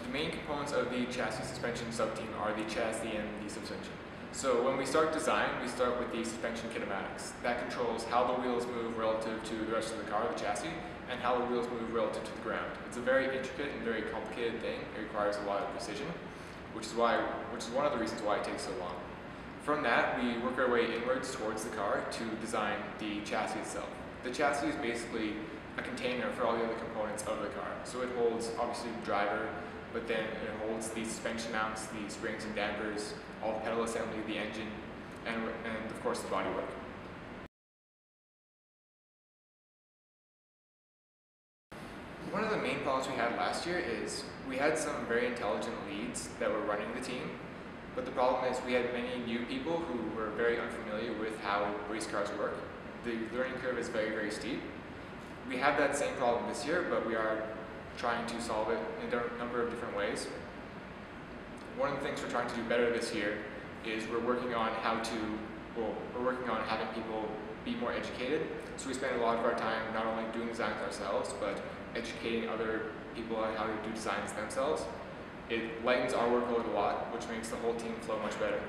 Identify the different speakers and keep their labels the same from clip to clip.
Speaker 1: The main components of the chassis suspension subteam are the chassis and the suspension. So when we start design, we start with the suspension kinematics. That controls how the wheels move relative to the rest of the car, the chassis, and how the wheels move relative to the ground. It's a very intricate and very complicated thing. It requires a lot of precision, which is one of the reasons why it takes so long. From that, we work our way inwards towards the car to design the chassis itself. The chassis is basically a container for all the other components of the car. So it holds, obviously, the driver, but then it holds the suspension mounts, the springs and dampers, all the pedal assembly, the engine, and of course the bodywork. One of the main problems we had last year is we had some very intelligent leads that were running the team, but the problem is we had many new people who were very unfamiliar with how race cars work. The learning curve is very, very steep. We have that same problem this year, but we are trying to solve it in a number of different ways. One of the things we're trying to do better this year is we're working on having people be more educated. So we spend a lot of our time not only doing designs ourselves, but educating other people on how to do designs themselves. It lightens our workload a lot, which makes the whole team flow much better,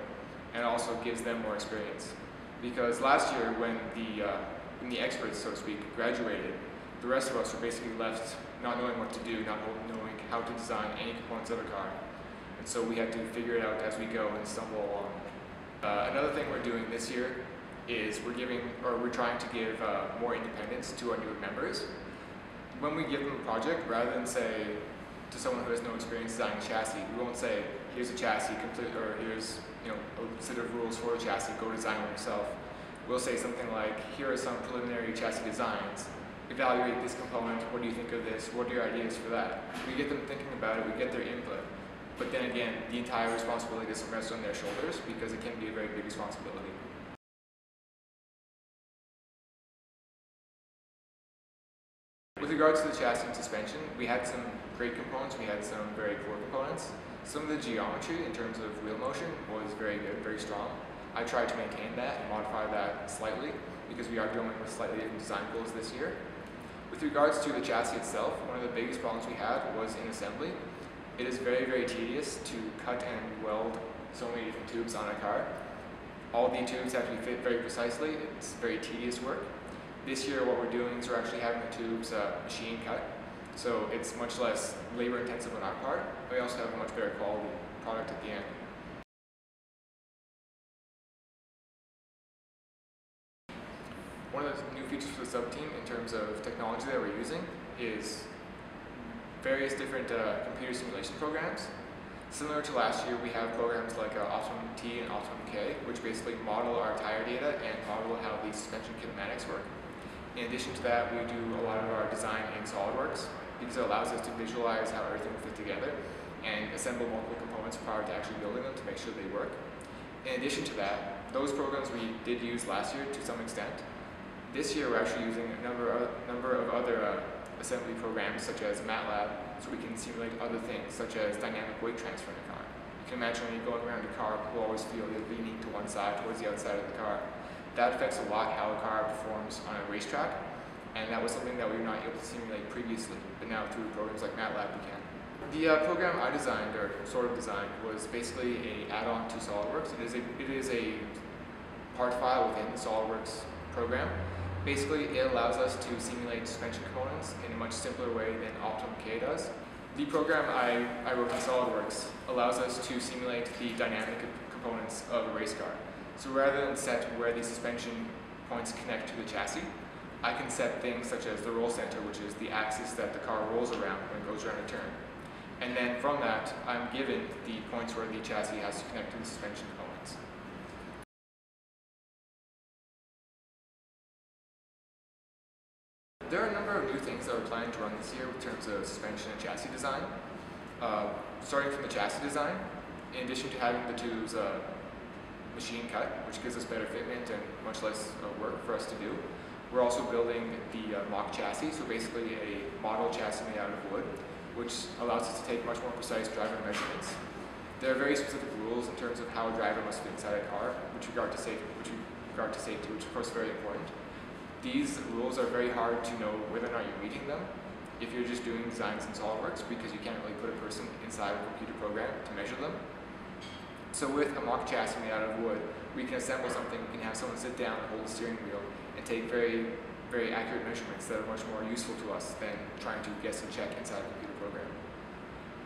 Speaker 1: and also gives them more experience. Because last year, when the experts, so to speak, graduated, the rest of us were basically left not knowing what to do, not knowing how to design any components of a car. And so we had to figure it out as we go and stumble along. Another thing we're doing this year is we're trying to give more independence to our newer members. When we give them a project, rather than say to someone who has no experience designing a chassis, we won't say, here's a chassis, or here's a set of rules for a chassis, go design one yourself. We'll say something like, here are some preliminary chassis designs. Evaluate this component, what do you think of this, what are your ideas for that? We get them thinking about it, we get their input. But then again, the entire responsibility doesn't rest on their shoulders because it can be a very big responsibility. With regards to the chassis and suspension, we had some great components, we had some very poor components. Some of the geometry in terms of wheel motion was very good, very strong. I tried to maintain that and modify that slightly because we are dealing with slightly different design goals this year. With regards to the chassis itself, one of the biggest problems we had was in assembly. It is very, very tedious to cut and weld so many different tubes on a car. All the tubes have to be fit very precisely. It's very tedious work. This year what we're doing is we're actually having the tubes machine cut. So it's much less labor intensive on our part. We also have a much better quality product at the end. One of the new features for the sub-team in terms of technology that we're using is various different computer simulation programs. Similar to last year, we have programs like Optimum T and Optimum K, which basically model our tire data and model how the suspension kinematics work. In addition to that, we do a lot of our design in SolidWorks because it allows us to visualize how everything will fit together and assemble multiple components prior to actually building them to make sure they work. In addition to that, those programs we did use last year to some extent. This year we're actually using a number of other assembly programs such as MATLAB, so we can simulate other things such as dynamic weight transfer in a car. You can imagine when you're going around a car, you always feel you're leaning to one side towards the outside of the car. That affects a lot how a car performs on a racetrack, and that was something that we were not able to simulate previously, but now through programs like MATLAB we can. The program I designed, or sort of designed, was basically an add-on to SolidWorks. It is a part file within the SolidWorks program. Basically, it allows us to simulate suspension components in a much simpler way than Optimum K does. The program I wrote in SolidWorks allows us to simulate the dynamic components of a race car. So rather than set where the suspension points connect to the chassis, I can set things such as the roll center, which is the axis that the car rolls around when it goes around a turn. And then from that, I'm given the points where the chassis has to connect to the suspension components. There are a number of new things that we're planning to run this year in terms of suspension and chassis design. Starting from the chassis design, in addition to having the tubes machine cut, which gives us better fitment and much less work for us to do, we're also building the mock chassis, so basically a model chassis made out of wood, which allows us to take much more precise driver measurements. There are very specific rules in terms of how a driver must fit inside a car, with regard to safety, which of course is very important. These rules are very hard to know whether or not you're meeting them, if you're just doing designs in SOLIDWORKS, because you can't really put a person inside a computer program to measure them. So with a mock chassis made out of wood, we can assemble something, we can have someone sit down and hold the steering wheel and take very, very accurate measurements that are much more useful to us than trying to guess and check inside a computer program.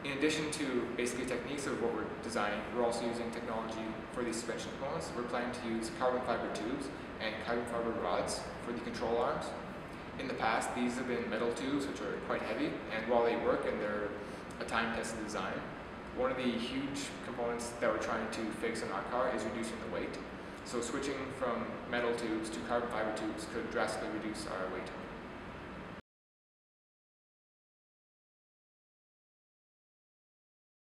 Speaker 1: In addition to basically techniques of what we're designing, we're also using technology for these suspension components. We're planning to use carbon fiber tubes and carbon fiber rods for the control arms. In the past, these have been metal tubes, which are quite heavy, and while they work and they're a time-tested design, one of the huge components that we're trying to fix in our car is reducing the weight. So switching from metal tubes to carbon fiber tubes could drastically reduce our weight.